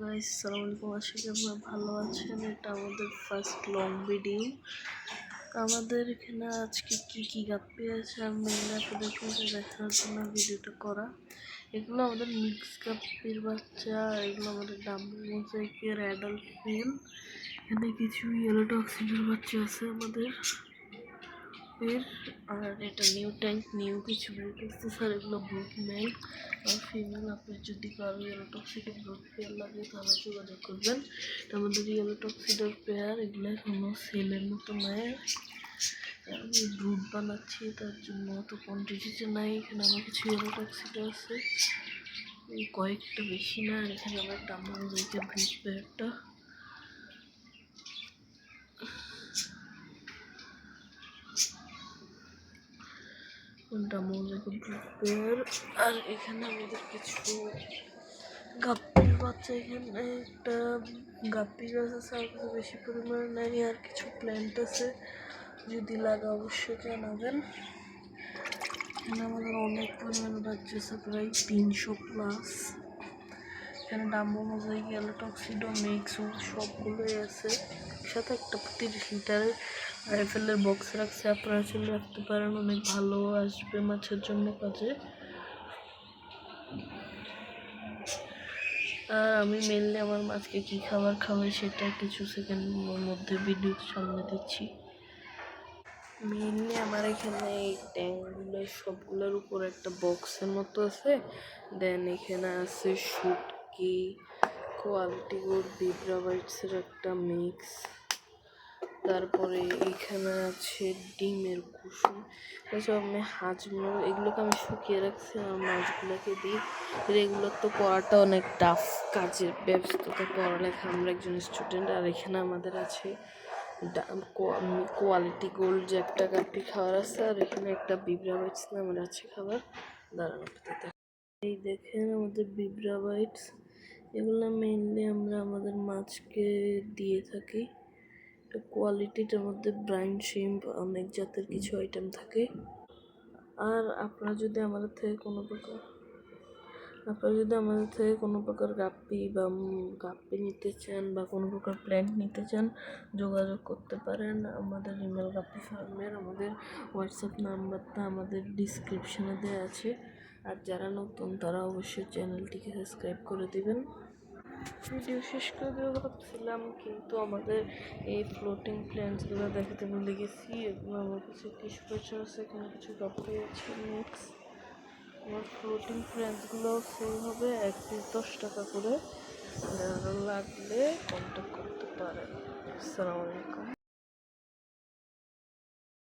Guys, আসসালামু আলাইকুম। আশা করি আপনারা ভালো আছেন। এটা আমাদের ফার্স্ট লং ভিডিও। আমাদের এখানে আজকে কি গাপ্পি আছে আমি আপনাদেরকে দেখার জন্য ভিডিওটা করা। এগুলো আমাদের মিক্স গাপ্পির বাচ্চা, এগুলো আমাদের ডাম্বল মোজাইকের অ্যাডাল্ট মেল। এখানে কিছু ইয়েলো টক্সিনের বাচ্চা আছে আমাদের আর এটা নিউ ট্যাঙ্ক, নিউ কিছু ব্রিড আসছে স্যার। এগুলো ব্রুড মেল আর ফিমেল। আপনার যদি কারো ইয়েলো টক্সিডের ব্রুড পেয়ার লাগে তাহলে যোগাযোগ করবেন। আমাদের ইয়েলো টক্সিডের পেয়ার এগুলো কোনো সেলের মতো নয়। আমি ব্রুড বানাচ্ছি, তার জন্য অত কোয়ান্টিটিতে নাই। এখানে আমার কিছু ইয়েলো টক্সিড আছে, কয়েকটা বেশি না। আর এখানে আমার ডাম্বল মোজাইকের ব্রিড পেয়ারটা। আর এখানে আমাদের কিছু গাপ্পির বাচ্চা। এখানে একটা গাপ্পি গাছ আছে, আর কিছু বেশি পরিমাণে নাই। আর কিছু প্ল্যান্ট আছে, যদি লাগে অবশ্যই জানাবেন। এখানে আমাদের অনেক পরিমাণে বাচ্চা আছে, প্রায় 300+। এখানে dumbbell mosaic, yellow tuxedo, mix সবগুলোই আছে। সাথে একটা 30 লিটারের রাইফেলের বক্স রাখছে, আপনারা চলে রাখতে পারেন, অনেক ভালো আসবে মাছের জন্য কাজে। আর আমি মেনলি আমার মাছকে কী খাবার খাওয়াই সেটা কিছু সেকেন্ডের মধ্যে ভিডিওর সামনে দিচ্ছি। মেনলি আমার এখানে এই ট্যাঙ্কগুলো সবগুলোর উপর একটা বক্সের মতো আছে। দেন এখানে আছে শুটকি, কোয়ালিটি গোল্ড, বিব্রা বাইটসের একটা মিক্স। তারপরে এখানে আছে ডিমের কুসুম। এসব আমি হাজমো, এগুলোকে আমি শুকিয়ে রাখছি আমার মাছগুলোকে দিই। রেগুলার তো পড়াটা অনেক টাফ, কাজের ব্যস্ততা, পড়ালেখা, আমরা একজন স্টুডেন্ট। আর এখানে আমাদের আছে কোয়ালিটি গোল্ড যে একটা গাপ্পি খাবার আছে, আর এখানে একটা বিব্রা বাইটস নামের আছে খাবার। দাঁড়ানো, এই দেখেন আমাদের বিব্রা বাইটস। এগুলো মেইনলি আমরা আমাদের মাছকে দিয়ে থাকি। কোয়ালিটিটার মধ্যে ব্রাইন শিম্প, অনেক জাতের কিছু আইটেম থাকে। আর আপনারা যদি আমাদের থেকে কোনো প্রকার গাপ্পি নিতে চান বা কোনো প্রকার প্ল্যান্ট নিতে চান, যোগাযোগ করতে পারেন আমাদের ইমেল গাপ্পি ফার্মের। আমাদের হোয়াটসঅ্যাপ নাম্বারটা আমাদের ডিসক্রিপশানে দেওয়া আছে। আর যারা নতুন তারা অবশ্যই চ্যানেলটিকে সাবস্ক্রাইব করে দিবেন। ভিডিও শেষ করে দেবো ভাবছিলাম, কিন্তু আমাদের এই ফ্লোটিং প্ল্যান্টসগুলো দেখাতে ভুলে গেছি। এগুলো আমার কাছে কিছু পয়সা আছে, এখানে কিছু গাপ্পি আছে মিক্স। আমার ফ্লোটিং প্ল্যান্টসগুলো সেল হবে 1 পিস 10 টাকা করে। লাগলে কন্ট্যাক্ট করতে পারেন। আসসালামু আলাইকুম।